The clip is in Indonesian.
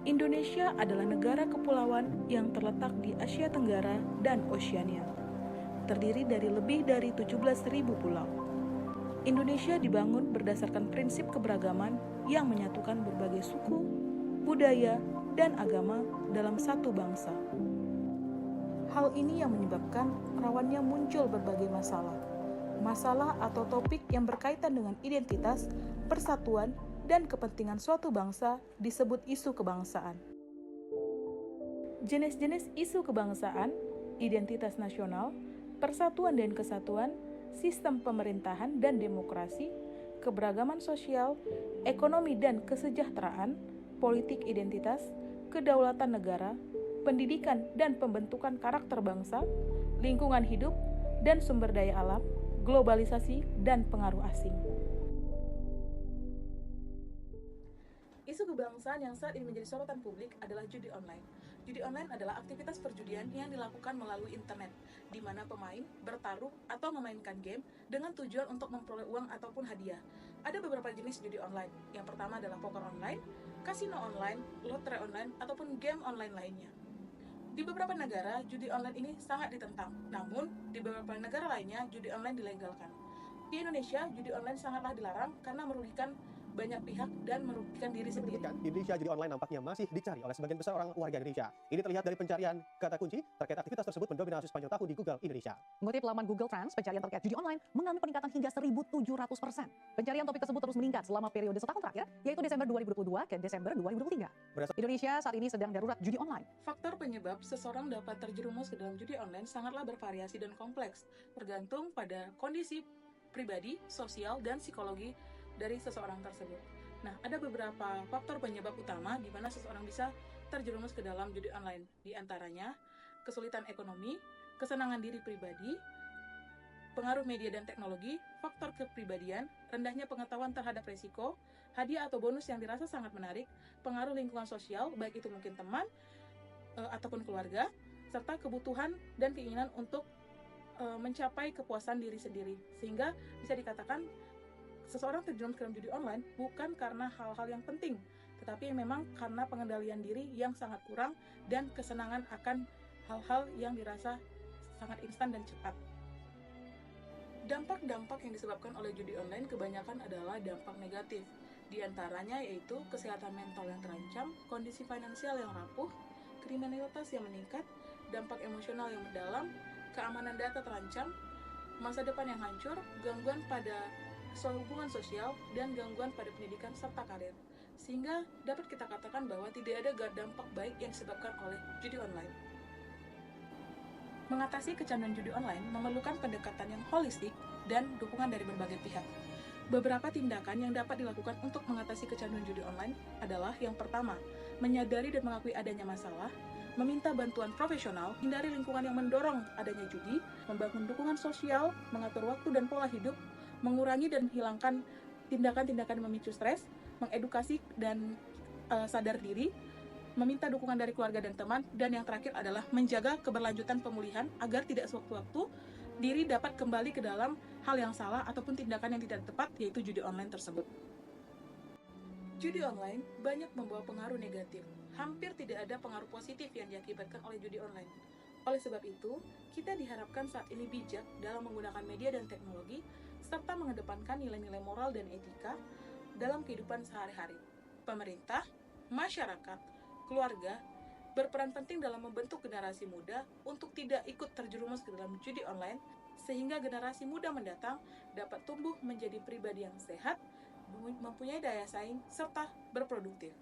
Indonesia adalah negara kepulauan yang terletak di Asia Tenggara dan Oseania. Terdiri dari lebih dari 17.000 pulau. Indonesia dibangun berdasarkan prinsip keberagaman yang menyatukan berbagai suku, budaya, dan agama dalam satu bangsa. Hal ini yang menyebabkan rawannya muncul berbagai masalah. Masalah atau topik yang berkaitan dengan identitas, persatuan, dan kepentingan suatu bangsa disebut isu kebangsaan. Jenis-jenis isu kebangsaan, identitas nasional, persatuan dan kesatuan, sistem pemerintahan dan demokrasi, keberagaman sosial, ekonomi dan kesejahteraan, politik identitas, kedaulatan negara, pendidikan dan pembentukan karakter bangsa, lingkungan hidup dan sumber daya alam, globalisasi dan pengaruh asing. Isu kebangsaan yang saat ini menjadi sorotan publik adalah judi online. Judi online adalah aktivitas perjudian yang dilakukan melalui internet, di mana pemain bertaruh atau memainkan game dengan tujuan untuk memperoleh uang ataupun hadiah. Ada beberapa jenis judi online. Yang pertama adalah poker online, kasino online, lotre online, ataupun game online lainnya. Di beberapa negara, judi online ini sangat ditentang. Namun, di beberapa negara lainnya, judi online dilegalkan. Di Indonesia, judi online sangatlah dilarang karena merugikan banyak pihak dan merugikan diri sendiri. Indonesia judi online nampaknya masih dicari oleh sebagian besar orang warga Indonesia. Ini terlihat dari pencarian kata kunci terkait aktivitas tersebut mendominasi sepanjang tahun di Google Indonesia. Mengutip laman Google Trends, pencarian terkait judi online mengalami peningkatan hingga 1.700%. Pencarian topik tersebut terus meningkat selama periode setahun terakhir, yaitu Desember 2022 ke Desember 2023. Indonesia saat ini sedang darurat judi online. Faktor penyebab seseorang dapat terjerumus ke dalam judi online sangatlah bervariasi dan kompleks, tergantung pada kondisi pribadi, sosial, dan psikologi dari seseorang tersebut. Nah, ada beberapa faktor penyebab utama di mana seseorang bisa terjerumus ke dalam judi online. Di antaranya, kesulitan ekonomi, kesenangan diri pribadi, pengaruh media dan teknologi, faktor kepribadian, rendahnya pengetahuan terhadap resiko, hadiah atau bonus yang dirasa sangat menarik, pengaruh lingkungan sosial, baik itu mungkin teman ataupun keluarga, serta kebutuhan dan keinginan untuk mencapai kepuasan diri sendiri. Sehingga bisa dikatakan seseorang terjerumus ke dalam judi online bukan karena hal-hal yang penting, tetapi memang karena pengendalian diri yang sangat kurang dan kesenangan akan hal-hal yang dirasa sangat instan dan cepat. Dampak-dampak yang disebabkan oleh judi online kebanyakan adalah dampak negatif. Di antaranya yaitu kesehatan mental yang terancam, kondisi finansial yang rapuh, kriminalitas yang meningkat, dampak emosional yang mendalam, keamanan data terancam, masa depan yang hancur, gangguan pada hubungan sosial, dan gangguan pada pendidikan serta karir. Sehingga dapat kita katakan bahwa tidak ada dampak baik yang disebabkan oleh judi online. Mengatasi kecanduan judi online memerlukan pendekatan yang holistik dan dukungan dari berbagai pihak. Beberapa tindakan yang dapat dilakukan untuk mengatasi kecanduan judi online adalah yang pertama, menyadari dan mengakui adanya masalah, meminta bantuan profesional, hindari lingkungan yang mendorong adanya judi, membangun dukungan sosial, mengatur waktu dan pola hidup, mengurangi dan hilangkan tindakan-tindakan memicu stres, mengedukasi dan sadar diri, meminta dukungan dari keluarga dan teman, dan yang terakhir adalah menjaga keberlanjutan pemulihan agar tidak sewaktu-waktu diri dapat kembali ke dalam hal yang salah ataupun tindakan yang tidak tepat, yaitu judi online tersebut. Judi online banyak membawa pengaruh negatif. Hampir tidak ada pengaruh positif yang diakibatkan oleh judi online. Oleh sebab itu, kita diharapkan saat ini bijak dalam menggunakan media dan teknologi, serta mengedepankan nilai-nilai moral dan etika dalam kehidupan sehari-hari. Pemerintah, masyarakat, keluarga, berperan penting dalam membentuk generasi muda untuk tidak ikut terjerumus ke dalam judi online, sehingga generasi muda mendatang dapat tumbuh menjadi pribadi yang sehat, mempunyai daya saing, serta berproduktif.